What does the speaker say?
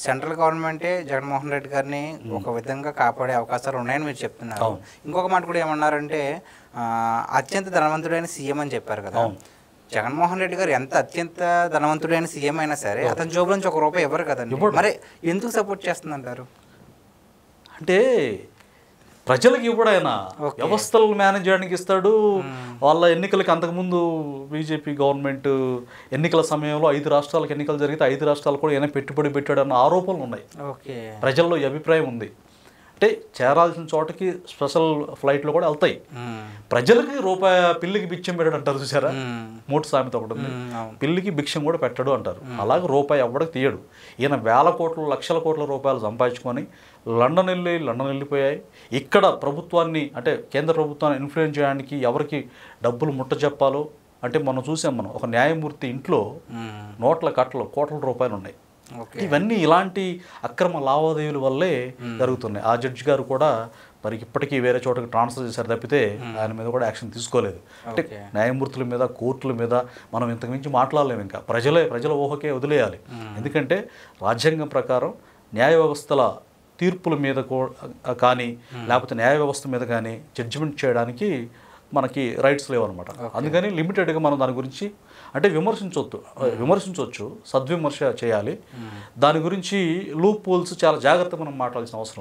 Central గవర్నమెంటే జగన్మోహన్ రెడ్డి గారిని ఒక విధంగా కాపాడే అవకాశాలు ఉన్నాయని మీరు చెప్తున్నారు. ఇంకొక మాట కూడా ఏమన్నారంటే అత్యంత ధనవంతుడైన సీఎం అని చెప్పారు కదా. జగన్మోహన్ రెడ్డి గారు ఎంత అత్యంత ధనవంతుడైన సీఎం అయినా సరే అతని జోబు నుంచి ₹1 ఇవ్వరు కదండి. మరి ఎందుకు సపోర్ట్ చేస్తుందంటారు? అంటే ప్రజలకు ఇవ్వడైనా వ్యవస్థలు మేనేజ్ చేయడానికి ఇస్తాడు. వాళ్ళ ఎన్నికలకి అంతకుముందు బీజేపీ గవర్నమెంట్ ఎన్నికల సమయంలో 5 రాష్ట్రాలకు ఎన్నికలు జరిగితే 5 రాష్ట్రాలు కూడా ఏమైనా పెట్టుబడి పెట్టాడన్న ఆరోపణలు ఉన్నాయి. ప్రజల్లో ఈ అభిప్రాయం ఉంది. అంటే చేరాల్సిన చోటకి స్పెషల్ ఫ్లైట్లు కూడా వెళ్తాయి. ప్రజలకి పిల్లికి భిక్షం పెట్టాడు అంటారు చూసారా, మూటు సామెత ఒకటి ఉంది. పిల్లికి భిక్షం కూడా పెట్టాడు అంటారు. అలాగే రూపాయి ఎవ్వడికి తీయడు. ఈయన వేల కోట్లు లక్షల కోట్ల రూపాయలు సంపాదించుకొని లండన్ వెళ్ళిపోయాయి. ఇక్కడ ప్రభుత్వాన్ని అంటే కేంద్ర ప్రభుత్వాన్ని ఇన్ఫ్లుయెన్స్ చేయడానికి ఎవరికి డబ్బులు ముట్ట చెప్పాలో అంటే మనం చూసాం. ఒక న్యాయమూర్తి ఇంట్లో కోట్ల రూపాయలు ఉన్నాయి. ఇవన్నీ ఇలాంటి అక్రమ లావాదేవీల వల్లే జరుగుతున్నాయి. ఆ జడ్జి గారు కూడా మరి ఇప్పటికీ వేరే చోటకి ట్రాన్స్ఫర్ చేశారు తప్పితే ఆయన మీద కూడా యాక్షన్ తీసుకోలేదు. అంటే న్యాయమూర్తుల మీద కోర్టుల మీద మనం ఇంతకు మించి మాట్లాడలేము. ఇంకా ప్రజల ఊహకే వదిలేయాలి. ఎందుకంటే రాజ్యాంగం ప్రకారం న్యాయ వ్యవస్థల తీర్పుల మీద కానీ లేకపోతే న్యాయ వ్యవస్థ మీద కానీ జడ్జిమెంట్ చేయడానికి మనకి రైట్స్ లేవన్నమాట. అందుకని లిమిటెడ్గా మనం దాని గురించి అంటే విమర్శించవచ్చు, సద్విమర్శ చేయాలి. దాని గురించి లూప్ హోల్స్ చాలా జాగ్రత్తగా మనం మాట్లాడాల్సిన అవసరం.